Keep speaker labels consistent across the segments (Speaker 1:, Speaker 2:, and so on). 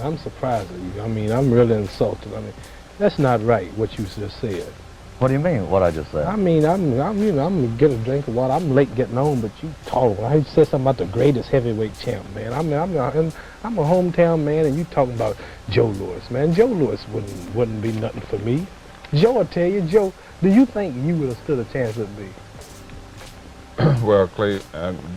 Speaker 1: I'm surprised at you. I mean, I'm really insulted. I mean, that's not right what you just said.
Speaker 2: What do you mean, what I just said?
Speaker 1: I mean, I'm gonna get a drink of water. I'm late getting home, but you talking. I said something about the greatest heavyweight champ, man. I'm a hometown man, and you talking about Joe Louis, man. Joe Louis wouldn't be nothing for me. Joe will tell you, Joe, do you think you would have stood a chance with me?
Speaker 3: Well, Clay,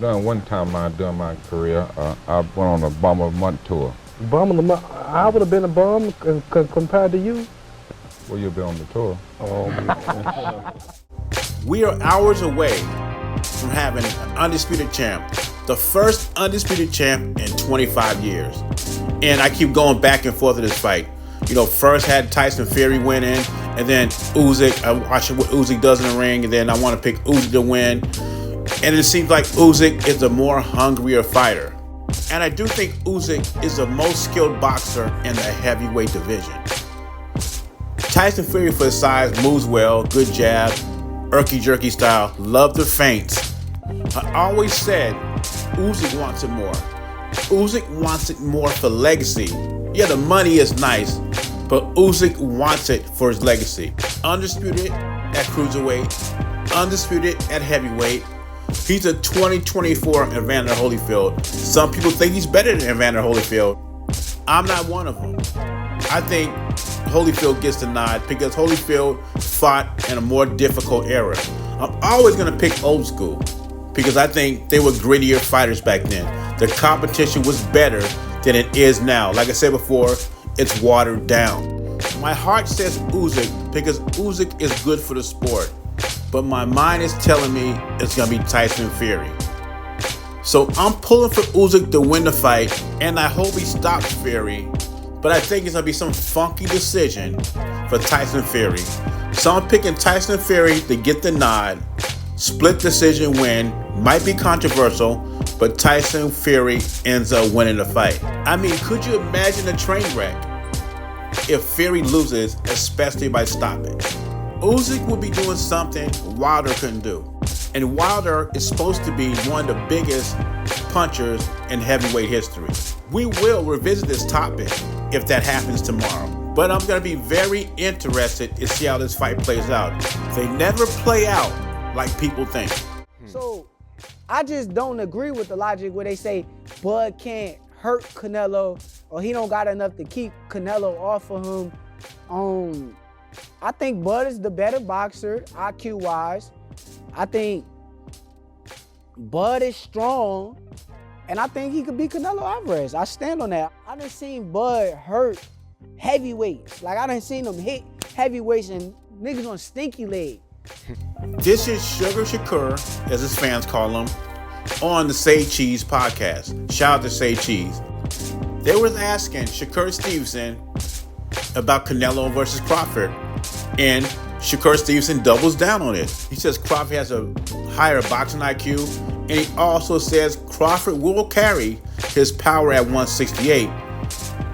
Speaker 3: during one time during my career, I went on a Bum of the Month tour.
Speaker 1: Bum of the month? I would have been a bum compared to you.
Speaker 3: Well, you'll be on the tour.
Speaker 4: We are hours away from having an undisputed champ, the first undisputed champ in 25 years. And I keep going back and forth in this fight. You know, first had Tyson Fury win in, and then Usyk. I watch what Usyk does in the ring, and then I want to pick Usyk to win. And it seems like Usyk is the more hungrier fighter. And I do think Usyk is the most skilled boxer in the heavyweight division. Tyson Fury, for his size, moves well, good jab, irky-jerky style, love the feints. I always said Usyk wants it more. Usyk wants it more for legacy. Yeah, the money is nice, but Usyk wants it for his legacy. Undisputed at cruiserweight, undisputed at heavyweight. He's a 2024 Evander Holyfield. Some people think he's better than Evander Holyfield. I'm not one of them. I think Holyfield gets the nod because Holyfield fought in a more difficult era. I'm always going to pick old school because I think they were grittier fighters back then. The competition was better than it is now. Like I said before, it's watered down. My heart says Usyk because Usyk is good for the sport, but my mind is telling me it's going to be Tyson Fury. So I'm pulling for Usyk to win the fight, and I hope he stops Fury. But I think it's going to be some funky decision for Tyson Fury. So I'm picking Tyson Fury to get the nod. Split decision win. Might be controversial, but Tyson Fury ends up winning the fight. I mean, could you imagine a train wreck if Fury loses, especially by stoppage? Usyk would be doing something Wilder couldn't do. And Wilder is supposed to be one of the biggest punchers in heavyweight history. We will revisit this topic if that happens tomorrow. But I'm going to be very interested to see how this fight plays out. They never play out like people think.
Speaker 5: So I just don't agree with the logic where they say Bud can't hurt Canelo or he don't got enough to keep Canelo off of him. I think Bud is the better boxer, IQ-wise. I think Bud is strong, and I think he could beat Canelo Alvarez. I stand on that. I done seen Bud hurt heavyweights. Like, I done seen him hit heavyweights and niggas on stinky leg.
Speaker 4: This is Sugar Shakur, as his fans call him, on the Say Cheese podcast. Shout out to Say Cheese. They were asking Shakur Stevenson about Canelo versus Crawford, and Shakur Stevenson doubles down on it. He says Crawford has a higher boxing IQ, and he also says Crawford will carry his power at 168.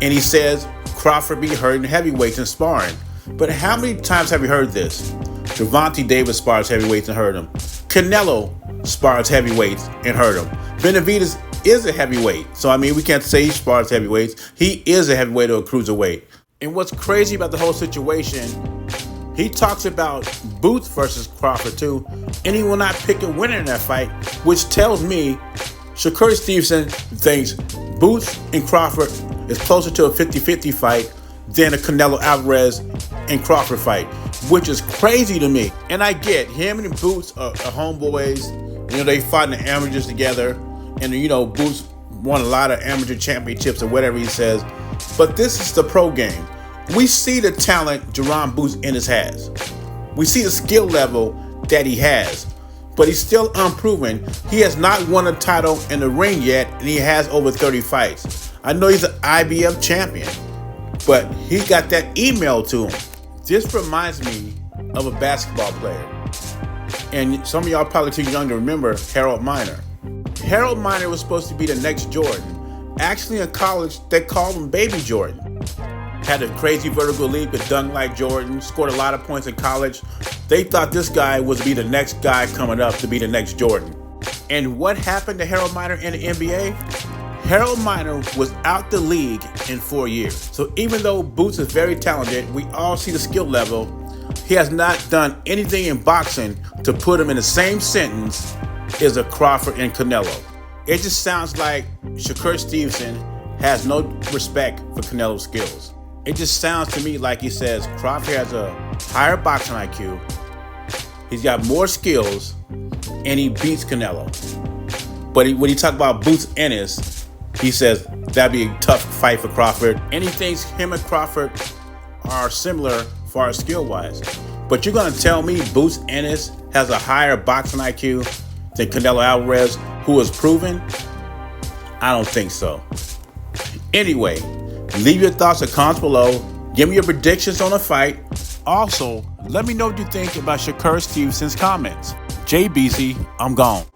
Speaker 4: And he says Crawford be hurting heavyweights in sparring. But how many times have you heard this? Gervonta Davis spars heavyweights and hurt him. Canelo spars heavyweights and hurt him. Benavidez is a heavyweight. So, I mean, we can't say he spars heavyweights. He is a heavyweight or a cruiserweight. And what's crazy about the whole situation, he talks about Boots versus Crawford too, and he will not pick a winner in that fight, which tells me Shakur Stevenson thinks Boots and Crawford is closer to a 50-50 fight than a Canelo Alvarez and Crawford fight, which is crazy to me. And I get him and Boots are homeboys. You know, they fought in the amateurs together, and you know, Boots won a lot of amateur championships or whatever he says. But this is the pro game. We see the talent Jerron Boots Ennis has. We see the skill level that he has. But he's still unproven. He has not won a title in the ring yet, and he has over 30 fights. I know he's an IBF champion, but he got that email to him. This reminds me of a basketball player. And some of y'all probably too young to remember Harold Miner. Harold Miner was supposed to be the next Jordan. Actually, in college, they called him Baby Jordan. Had a crazy vertical leap, could dunk like Jordan, scored a lot of points in college. They thought this guy was to be the next guy coming up to be the next Jordan. And what happened to Harold Miner in the NBA? Harold Miner was out the league in 4 years. So even though Boots is very talented, we all see the skill level, he has not done anything in boxing to put him in the same sentence as a Crawford and Canelo. It just sounds like Shakur Stevenson has no respect for Canelo's skills. It just sounds to me like he says Crawford has a higher boxing IQ, he's got more skills, and he beats Canelo. But when he talks about Boots Ennis, he says that'd be a tough fight for Crawford. And he thinks him and Crawford are similar as far as skill-wise. But you're going to tell me Boots Ennis has a higher boxing IQ than Canelo Alvarez, who is proven? I don't think so. Anyway, leave your thoughts or comments below. Give me your predictions on the fight. Also, let me know what you think about Shakur Stevenson's comments. JBC, I'm gone.